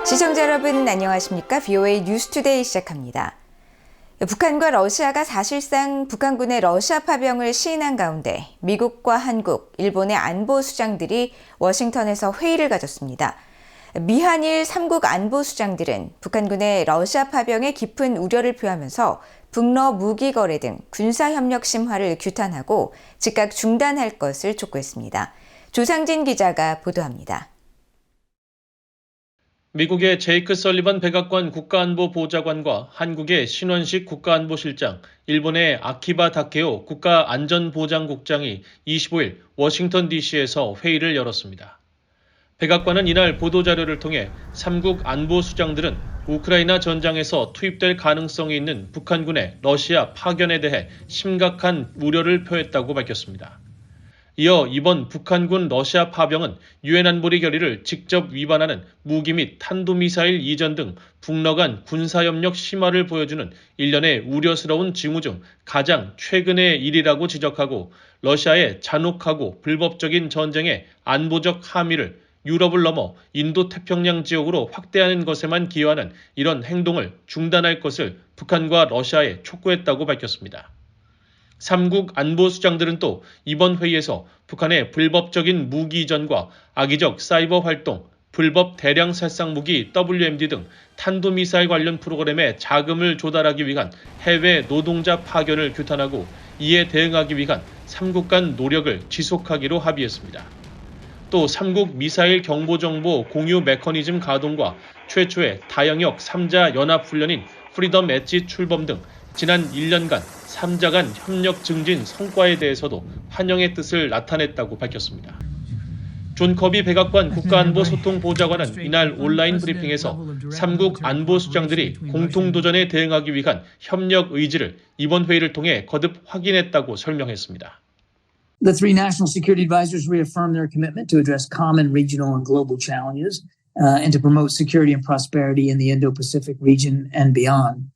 시청자 여러분 안녕하십니까? VOA 뉴스투데이 시작합니다. 북한과 러시아가 사실상 북한군의 러시아 파병을 시인한 가운데 미국과 한국, 일본의 안보수장들이 워싱턴에서 회의를 가졌습니다. 미한일 3국 안보수장들은 북한군의 러시아 파병에 깊은 우려를 표하면서 북러 무기 거래 등 군사협력 심화를 규탄하고 즉각 중단할 것을 촉구했습니다. 조상진 기자가 보도합니다. 미국의 제이크 설리번 백악관 국가안보보좌관과 한국의 신원식 국가안보실장, 일본의 아키바 다케오 국가안전보장국장이 25일 워싱턴 DC에서 회의를 열었습니다. 백악관은 이날 보도자료를 통해 3국 안보수장들은 우크라이나 전장에서 투입될 가능성이 있는 북한군의 러시아 파견에 대해 심각한 우려를 표했다고 밝혔습니다. 이어 이번 북한군 러시아 파병은 유엔 안보리 결의를 직접 위반하는 무기 및 탄도미사일 이전 등 북러 간 군사협력 심화를 보여주는 일련의 우려스러운 징후 중 가장 최근의 일이라고 지적하고 러시아의 잔혹하고 불법적인 전쟁에 안보적 함의를 유럽을 넘어 인도태평양 지역으로 확대하는 것에만 기여하는 이런 행동을 중단할 것을 북한과 러시아에 촉구했다고 밝혔습니다. 3국 안보수장들은 또 이번 회의에서 북한의 불법적인 무기 이전과 악의적 사이버 활동, 불법 대량 살상 무기 WMD 등 탄도미사일 관련 프로그램에 자금을 조달하기 위한 해외 노동자 파견을 규탄하고 이에 대응하기 위한 3국 간 노력을 지속하기로 합의했습니다. 또 3국 미사일 경보정보 공유 메커니즘 가동과 최초의 다영역 3자 연합훈련인 프리덤 엣지 출범 등 지난 1년간 3자 간 협력 증진 성과에 대해서도 환영의 뜻을 나타냈다고 밝혔습니다. 존 커비 백악관 국가안보소통보좌관은 이날 온라인 브리핑에서 3국 안보수장들이 공통도전에 대응하기 위한 협력 의지를 이번 회의를 통해 거듭 확인했다고 설명했습니다. The three national security advisors reaffirmed their commitment to address common regional and global challenges and to promote security and prosperity in the Indo-Pacific region and beyond.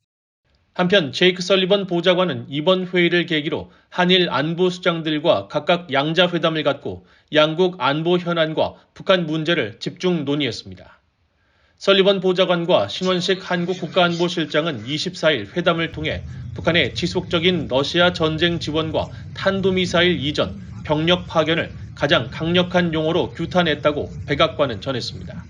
한편 제이크 설리번 보좌관은 이번 회의를 계기로 한일 안보수장들과 각각 양자회담을 갖고 양국 안보 현안과 북한 문제를 집중 논의했습니다. 설리번 보좌관과 신원식 한국 국가안보실장은 24일 회담을 통해 북한의 지속적인 러시아 전쟁 지원과 탄도미사일 이전, 병력 파견을 가장 강력한 용어로 규탄했다고 백악관은 전했습니다.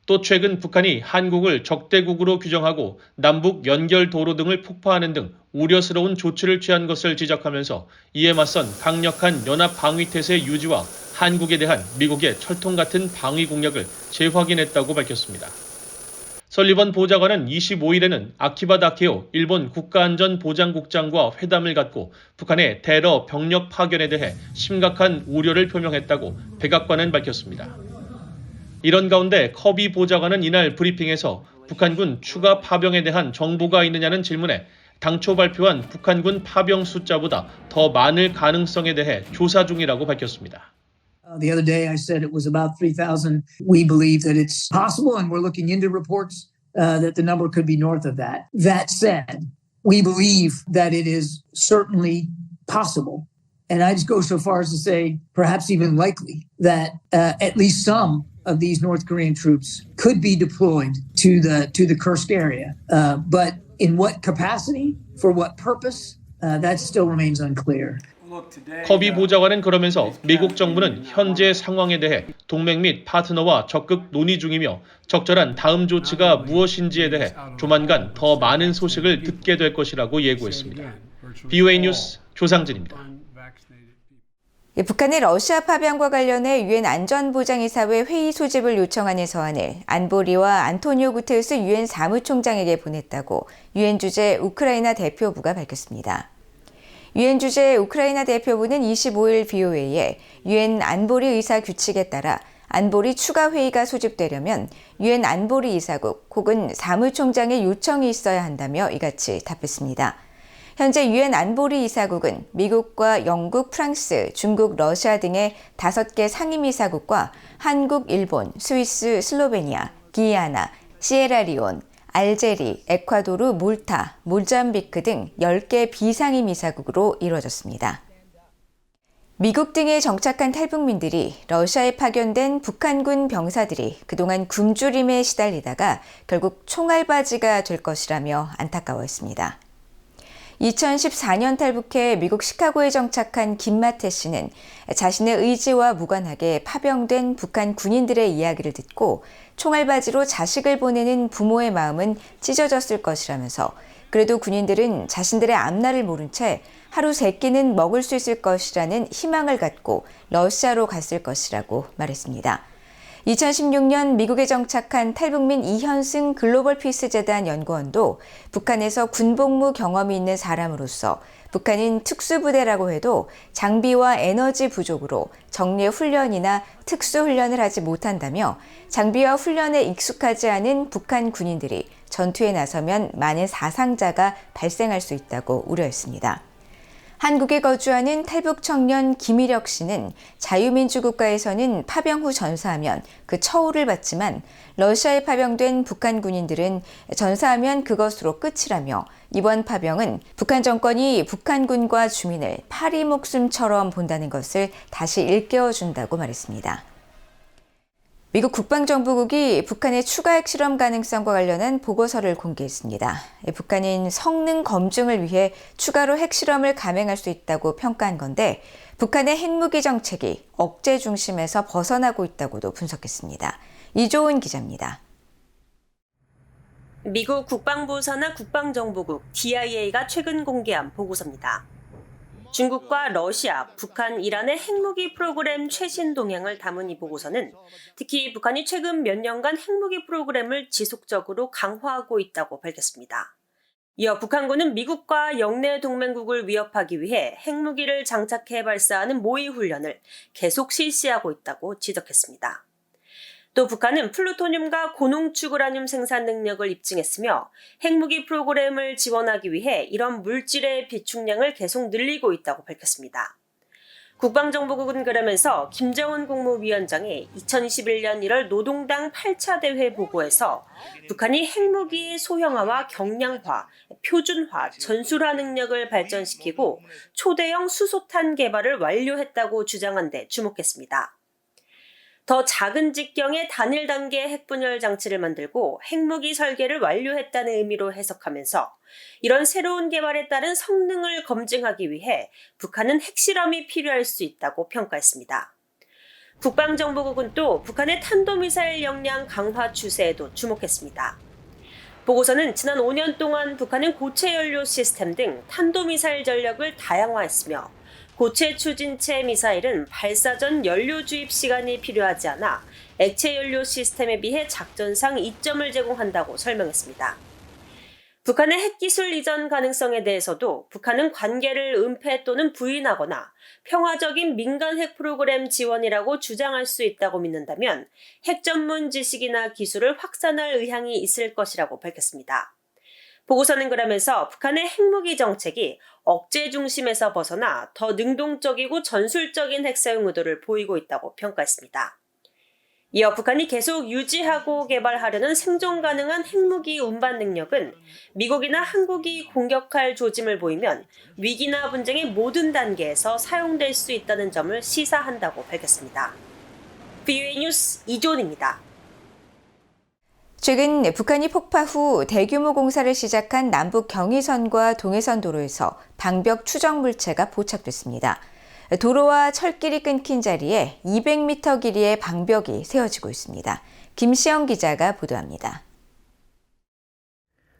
또 최근 북한이 한국을 적대국으로 규정하고 남북 연결 도로 등을 폭파하는 등 우려스러운 조치를 취한 것을 지적하면서 이에 맞선 강력한 연합 방위태세 유지와 한국에 대한 미국의 철통 같은 방위 공약을 재확인했다고 밝혔습니다. 설리번 보좌관은 25일에는 아키바 다케오 일본 국가안전보장국장과 회담을 갖고 북한의 테러 병력 파견에 대해 심각한 우려를 표명했다고 백악관은 밝혔습니다. 이런 가운데 커비 보좌관은 이날 브리핑에서 북한군 추가 파병에 대한 정보가 있느냐는 질문에 당초 발표한 북한군 파병 숫자보다 더 많을 가능성에 대해 조사 중이라고 밝혔습니다. The other day I said it was about 3,000. We believe that it's possible and we're looking into reports that the number could be north of that. That said, we believe that it is certainly possible. And I just go so far as to say perhaps even likely that at least some of these North Korean troops could be deployed to the Kursk area. But in what capacity, for what purpose, that still remains unclear. 커비 보좌관은 그러면서 미국 정부는 현재 상황에 대해 동맹 및 파트너와 적극 논의 중이며 적절한 다음 조치가 무엇인지에 대해 조만간 더 많은 소식을 듣게 될 것이라고 예고했습니다. VOA 뉴스 조상진입니다. 북한의 러시아 파병과 관련해 유엔 안전보장이사회 회의 소집을 요청하는 서한을 안보리와 안토니오 구테르스 유엔 사무총장에게 보냈다고 유엔 주재 우크라이나 대표부가 밝혔습니다. 유엔 주재 우크라이나 대표부는 25일 VOA에 유엔 안보리 의사 규칙에 따라 안보리 추가 회의가 소집되려면 유엔 안보리 이사국 혹은 사무총장의 요청이 있어야 한다며 이같이 답했습니다. 현재 유엔 안보리 이사국은 미국과 영국, 프랑스, 중국, 러시아 등의 5개 상임이사국과 한국, 일본, 스위스, 슬로베니아, 기아나, 시에라리온, 알제리, 에콰도르, 몰타, 모잠비크 등 10개 비상임이사국으로 이루어졌습니다. 미국 등에 정착한 탈북민들이 러시아에 파견된 북한군 병사들이 그동안 굶주림에 시달리다가 결국 총알바지가 될 것이라며 안타까워했습니다. 2014년 탈북해 미국 시카고에 정착한 김마태 씨는 자신의 의지와 무관하게 파병된 북한 군인들의 이야기를 듣고 총알바지로 자식을 보내는 부모의 마음은 찢어졌을 것이라면서 그래도 군인들은 자신들의 앞날을 모른 채 하루 3끼는 먹을 수 있을 것이라는 희망을 갖고 러시아로 갔을 것이라고 말했습니다. 2016년 미국에 정착한 탈북민 이현승 글로벌 피스 재단 연구원도 북한에서 군복무 경험이 있는 사람으로서 북한은 특수부대라고 해도 장비와 에너지 부족으로 정례 훈련이나 특수훈련을 하지 못한다며 장비와 훈련에 익숙하지 않은 북한 군인들이 전투에 나서면 많은 사상자가 발생할 수 있다고 우려했습니다. 한국에 거주하는 탈북 청년 김일혁 씨는 자유민주국가에서는 파병 후 전사하면 그 처우를 받지만 러시아에 파병된 북한 군인들은 전사하면 그것으로 끝이라며 이번 파병은 북한 정권이 북한군과 주민을 파리 목숨처럼 본다는 것을 다시 일깨워준다고 말했습니다. 미국 국방정보국이 북한의 추가 핵실험 가능성과 관련한 보고서를 공개했습니다. 북한은 성능 검증을 위해 추가로 핵실험을 감행할 수 있다고 평가한 건데 북한의 핵무기 정책이 억제 중심에서 벗어나고 있다고도 분석했습니다. 이조은 기자입니다. 미국 국방부 산하 국방정보국 DIA가 최근 공개한 보고서입니다. 중국과 러시아, 북한, 이란의 핵무기 프로그램 최신 동향을 담은 이 보고서는 특히 북한이 최근 몇 년간 핵무기 프로그램을 지속적으로 강화하고 있다고 밝혔습니다. 이어 북한군은 미국과 영내 동맹국을 위협하기 위해 핵무기를 장착해 발사하는 모의 훈련을 계속 실시하고 있다고 지적했습니다. 또 북한은 플루토늄과 고농축 우라늄 생산 능력을 입증했으며 핵무기 프로그램을 지원하기 위해 이런 물질의 비축량을 계속 늘리고 있다고 밝혔습니다. 국방정보국은 그러면서 김정은 국무위원장이 2021년 1월 노동당 8차 대회 보고에서 북한이 핵무기의 소형화와 경량화, 표준화, 전술화 능력을 발전시키고 초대형 수소탄 개발을 완료했다고 주장한 데 주목했습니다. 더 작은 직경의 단일 단계 핵분열 장치를 만들고 핵무기 설계를 완료했다는 의미로 해석하면서 이런 새로운 개발에 따른 성능을 검증하기 위해 북한은 핵실험이 필요할 수 있다고 평가했습니다. 국방정보국은 또 북한의 탄도미사일 역량 강화 추세에도 주목했습니다. 보고서는 지난 5년 동안 북한은 고체 연료 시스템 등 탄도미사일 전력을 다양화했으며 고체 추진체 미사일은 발사 전 연료 주입 시간이 필요하지 않아 액체 연료 시스템에 비해 작전상 이점을 제공한다고 설명했습니다. 북한의 핵기술 이전 가능성에 대해서도 북한은 관계를 은폐 또는 부인하거나 평화적인 민간 핵 프로그램 지원이라고 주장할 수 있다고 믿는다면 핵 전문 지식이나 기술을 확산할 의향이 있을 것이라고 밝혔습니다. 보고서는 그러면서 북한의 핵무기 정책이 억제 중심에서 벗어나 더 능동적이고 전술적인 핵사용 의도를 보이고 있다고 평가했습니다. 이어 북한이 계속 유지하고 개발하려는 생존 가능한 핵무기 운반 능력은 미국이나 한국이 공격할 조짐을 보이면 위기나 분쟁의 모든 단계에서 사용될 수 있다는 점을 시사한다고 밝혔습니다. VOA 뉴스 이존입니다. 최근 북한이 폭파 후 대규모 공사를 시작한 남북 경의선과 동해선 도로에서 방벽 추정 물체가 포착됐습니다. 도로와 철길이 끊긴 자리에 200m 길이의 방벽이 세워지고 있습니다. 김시영 기자가 보도합니다.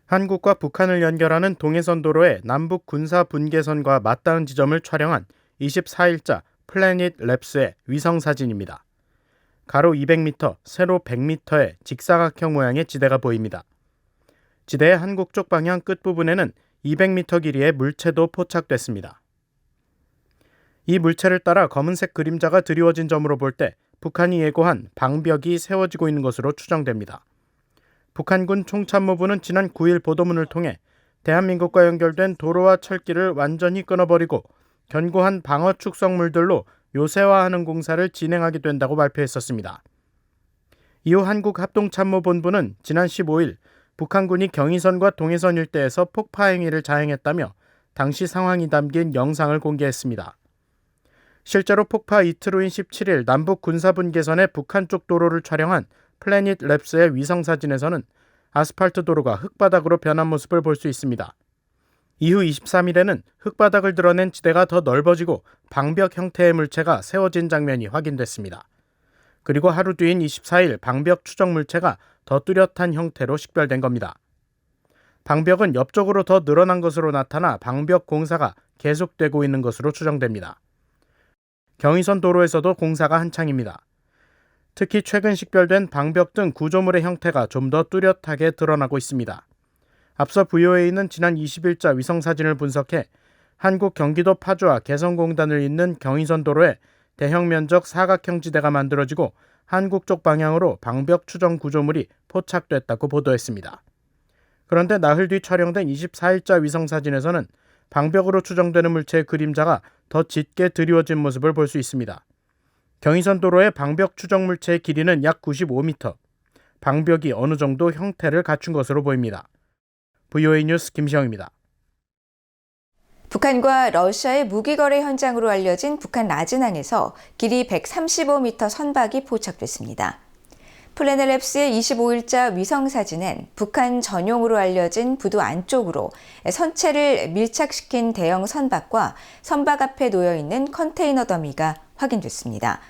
한국과 북한을 연결하는 동해선 도로의 남북 군사 분계선과 맞닿은 지점을 촬영한 24일자 플래닛 랩스의 위성 사진입니다. 가로 200m, 세로 100m의 직사각형 모양의 지대가 보입니다. 지대의 한국 쪽 방향 끝부분에는 200m 길이의 물체도 포착됐습니다. 이 물체를 따라 검은색 그림자가 드리워진 점으로 볼 때 북한이 예고한 방벽이 세워지고 있는 것으로 추정됩니다. 북한군 총참모부는 지난 9일 보도문을 통해 대한민국과 연결된 도로와 철길을 완전히 끊어버리고 견고한 방어 축성물들로 요새화하는 공사를 진행하게 된다고 발표했었습니다. 이후 한국합동참모본부는 지난 15일 북한군이 경의선과 동해선 일대에서 폭파 행위를 자행했다며 당시 상황이 담긴 영상을 공개했습니다. 실제로 폭파 이틀 후인 17일 남북 군사분계선의 북한 쪽 도로를 촬영한 플래닛 랩스의 위성사진에서는 아스팔트 도로가 흙바닥으로 변한 모습을 볼 수 있습니다. 이후 23일에는 흙바닥을 드러낸 지대가 더 넓어지고 방벽 형태의 물체가 세워진 장면이 확인됐습니다. 그리고 하루 뒤인 24일 방벽 추적 물체가 더 뚜렷한 형태로 식별된 겁니다. 방벽은 옆쪽으로 더 늘어난 것으로 나타나 방벽 공사가 계속되고 있는 것으로 추정됩니다. 경의선 도로에서도 공사가 한창입니다. 특히 최근 식별된 방벽 등 구조물의 형태가 좀 더 뚜렷하게 드러나고 있습니다. 앞서 VOA는 지난 20일자 위성사진을 분석해 한국 경기도 파주와 개성공단을 잇는 경의선 도로에 대형 면적 사각형 지대가 만들어지고 한국 쪽 방향으로 방벽 추정 구조물이 포착됐다고 보도했습니다. 그런데 나흘 뒤 촬영된 24일자 위성사진에서는 방벽으로 추정되는 물체의 그림자가 더 짙게 드리워진 모습을 볼 수 있습니다. 경의선 도로의 방벽 추정 물체의 길이는 약 95m, 방벽이 어느 정도 형태를 갖춘 것으로 보입니다. VOA 뉴스 김시영입니다. 북한과 러시아의 무기거래 현장으로 알려진 북한 라진항에서 길이 135m 선박이 포착됐습니다. 플래닛랩스의 25일자 위성사진엔 북한 전용으로 알려진 부두 안쪽으로 선체를 밀착시킨 대형 선박과 선박 앞에 놓여있는 컨테이너 더미가 확인됐습니다.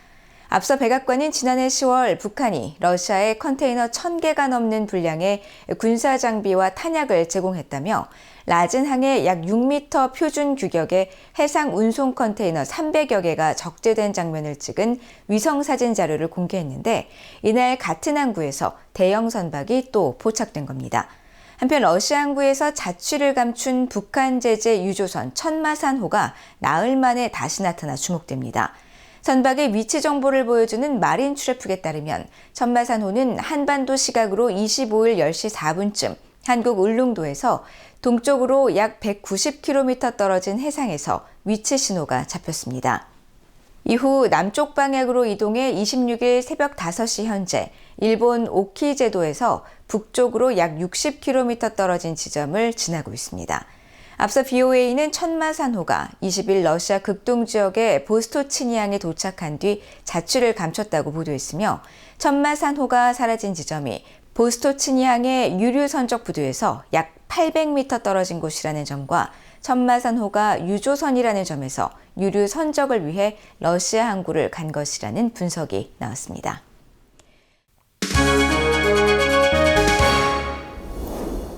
앞서 백악관은 지난해 10월 북한이 러시아에 컨테이너 1,000개가 넘는 분량의 군사 장비와 탄약을 제공했다며 라진항에 약 6m 표준 규격의 해상 운송 컨테이너 300여 개가 적재된 장면을 찍은 위성사진 자료를 공개했는데 이날 같은 항구에서 대형 선박이 또 포착된 겁니다. 한편 러시아 항구에서 자취를 감춘 북한 제재 유조선 천마산호가 나흘 만에 다시 나타나 주목됩니다. 선박의 위치 정보를 보여주는 마린 트래픽에 따르면 천마산호는 한반도 시각으로 25일 10시 4분쯤 한국 울릉도에서 동쪽으로 약 190km 떨어진 해상에서 위치 신호가 잡혔습니다. 이후 남쪽 방향으로 이동해 26일 새벽 5시 현재 일본 오키 제도에서 북쪽으로 약 60km 떨어진 지점을 지나고 있습니다. 앞서 BOA는 천마산호가 20일 러시아 극동 지역의 보스토치니항에 도착한 뒤 자취를 감췄다고 보도했으며 천마산호가 사라진 지점이 보스토치니항의 유류 선적 부두에서 약 800m 떨어진 곳이라는 점과 천마산호가 유조선이라는 점에서 유류 선적을 위해 러시아 항구를 간 것이라는 분석이 나왔습니다.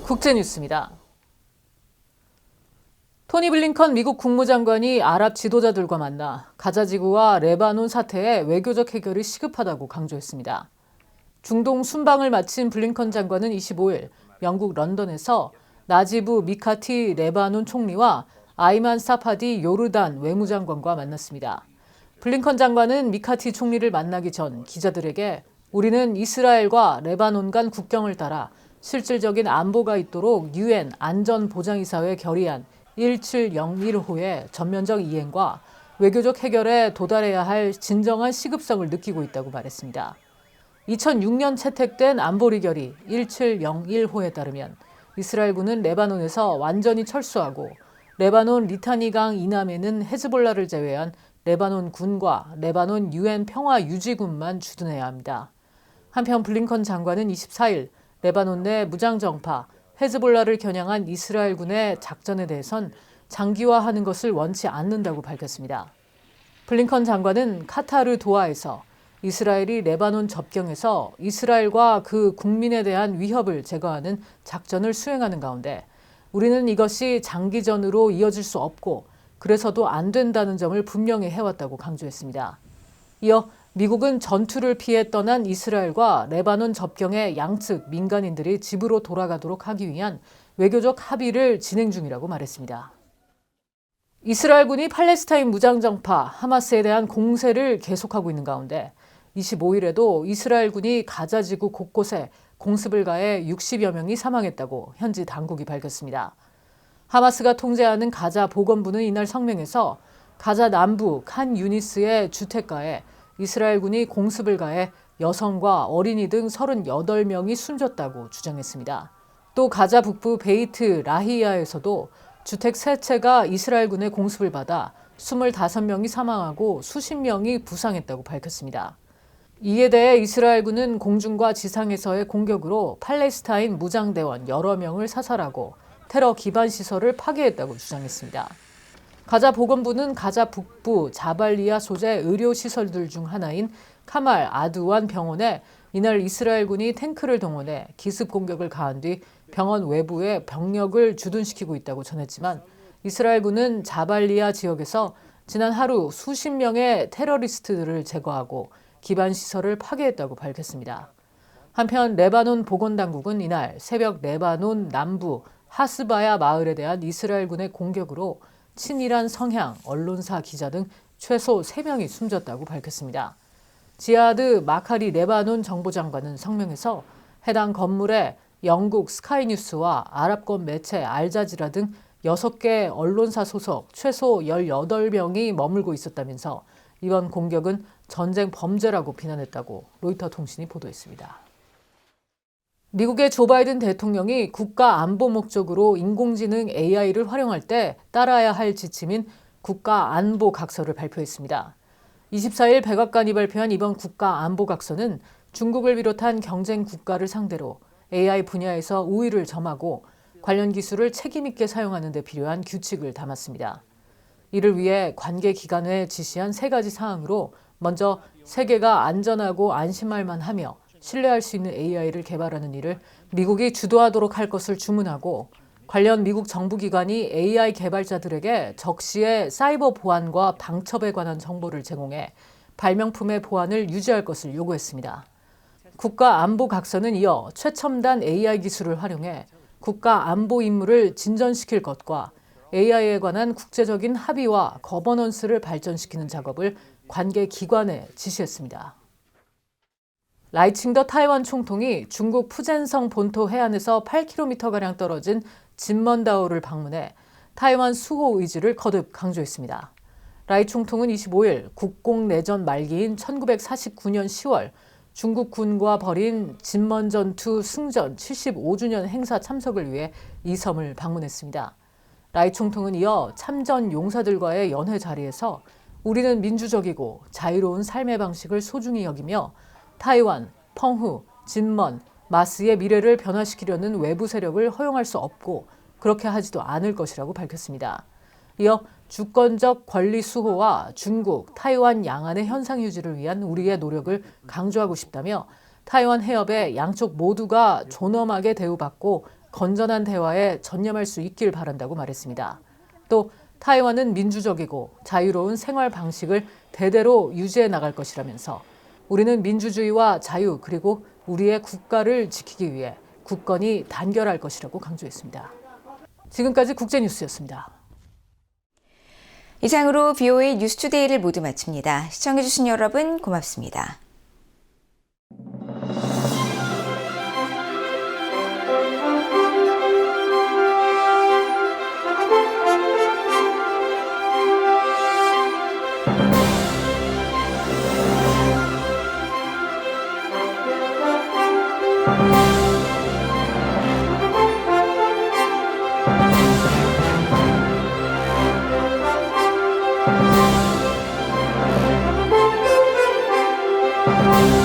국제뉴스입니다. 토니 블링컨 미국 국무장관이 아랍 지도자들과 만나 가자 지구와 레바논 사태에 외교적 해결이 시급하다고 강조했습니다. 중동 순방을 마친 블링컨 장관은 25일 영국 런던에서 나지브 미카티 레바논 총리와 아이만 사파디 요르단 외무장관과 만났습니다. 블링컨 장관은 미카티 총리를 만나기 전 기자들에게 우리는 이스라엘과 레바논 간 국경을 따라 실질적인 안보가 있도록 UN 안전보장이사회 결의안 1701호의 전면적 이행과 외교적 해결에 도달해야 할 진정한 시급성을 느끼고 있다고 말했습니다. 2006년 채택된 안보리 결의 1701호에 따르면 이스라엘군은 레바논에서 완전히 철수하고 레바논 리타니강 이남에는 헤즈볼라를 제외한 레바논 군과 레바논 UN 평화유지군만 주둔해야 합니다. 한편 블링컨 장관은 24일 레바논 내 무장정파 헤즈볼라를 겨냥한 이스라엘군의 작전에 대해선 장기화하는 것을 원치 않는다고 밝혔습니다. 블링컨 장관은 카타르 도하에서 이스라엘이 레바논 접경에서 이스라엘과 그 국민에 대한 위협을 제거하는 작전을 수행하는 가운데 우리는 이것이 장기전으로 이어질 수 없고 그래서도 안 된다는 점을 분명히 해왔다고 강조했습니다. 이어 미국은 전투를 피해 떠난 이스라엘과 레바논 접경의 양측 민간인들이 집으로 돌아가도록 하기 위한 외교적 합의를 진행 중이라고 말했습니다. 이스라엘군이 팔레스타인 무장정파 하마스에 대한 공세를 계속하고 있는 가운데 25일에도 이스라엘군이 가자지구 곳곳에 공습을 가해 60여 명이 사망했다고 현지 당국이 밝혔습니다. 하마스가 통제하는 가자 보건부는 이날 성명에서 가자 남부 칸 유니스의 주택가에 이스라엘군이 공습을 가해 여성과 어린이 등 38명이 숨졌다고 주장했습니다. 또 가자 북부 베이트 라히야에서도 주택 3채가 이스라엘군의 공습을 받아 25명이 사망하고 수십 명이 부상했다고 밝혔습니다. 이에 대해 이스라엘군은 공중과 지상에서의 공격으로 팔레스타인 무장대원 여러 명을 사살하고 테러 기반 시설을 파괴했다고 주장했습니다. 가자 보건부는 가자 북부 자발리아 소재 의료시설들 중 하나인 카말 아드완 병원에 이날 이스라엘군이 탱크를 동원해 기습 공격을 가한 뒤 병원 외부에 병력을 주둔시키고 있다고 전했지만 이스라엘군은 자발리아 지역에서 지난 하루 수십 명의 테러리스트들을 제거하고 기반 시설을 파괴했다고 밝혔습니다. 한편 레바논 보건당국은 이날 새벽 레바논 남부 하스바야 마을에 대한 이스라엘군의 공격으로 친이란 성향 언론사 기자 등 최소 3명이 숨졌다고 밝혔습니다. 지하드 마카리 레바논 정보장관은 성명에서 해당 건물에 영국 스카이뉴스와 아랍권 매체 알자지라 등 6개 언론사 소속 최소 18명이 머물고 있었다면서 이번 공격은 전쟁 범죄라고 비난했다고 로이터 통신이 보도했습니다. 미국의 조 바이든 대통령이 국가 안보 목적으로 인공지능 AI를 활용할 때 따라야 할 지침인 국가 안보 각서를 발표했습니다. 24일 백악관이 발표한 이번 국가 안보 각서는 중국을 비롯한 경쟁 국가를 상대로 AI 분야에서 우위를 점하고 관련 기술을 책임 있게 사용하는 데 필요한 규칙을 담았습니다. 이를 위해 관계 기관에 지시한 3가지 사항으로 먼저 세계가 안전하고 안심할 만하며 신뢰할 수 있는 AI를 개발하는 일을 미국이 주도하도록 할 것을 주문하고 관련 미국 정부기관이 AI 개발자들에게 적시에 사이버 보안과 방첩에 관한 정보를 제공해 발명품의 보안을 유지할 것을 요구했습니다. 국가안보각서는 이어 최첨단 AI 기술을 활용해 국가 안보 임무를 진전시킬 것과 AI에 관한 국제적인 합의와 거버넌스를 발전시키는 작업을 관계 기관에 지시했습니다. 라이칭더 타이완 총통이 중국 푸젠성 본토 해안에서 8km가량 떨어진 진먼다오를 방문해 타이완 수호 의지를 거듭 강조했습니다. 라이 총통은 25일 국공내전 말기인 1949년 10월 중국 군과 벌인 진먼전투 승전 75주년 행사 참석을 위해 이 섬을 방문했습니다. 라이 총통은 이어 참전 용사들과의 연회 자리에서 우리는 민주적이고 자유로운 삶의 방식을 소중히 여기며 타이완, 펑후, 진먼, 마스의 미래를 변화시키려는 외부 세력을 허용할 수 없고 그렇게 하지도 않을 것이라고 밝혔습니다. 이어 주권적 권리 수호와 중국, 타이완 양안의 현상 유지를 위한 우리의 노력을 강조하고 싶다며 타이완 해협의 양쪽 모두가 존엄하게 대우받고 건전한 대화에 전념할 수 있길 바란다고 말했습니다. 또 타이완은 민주적이고 자유로운 생활 방식을 대대로 유지해 나갈 것이라면서 우리는 민주주의와 자유 그리고 우리의 국가를 지키기 위해 굳건히 단결할 것이라고 강조했습니다. 지금까지 국제뉴스였습니다. 이상으로 BOA 뉴스투데이를 모두 마칩니다. 시청해주신 여러분 고맙습니다. Thank you.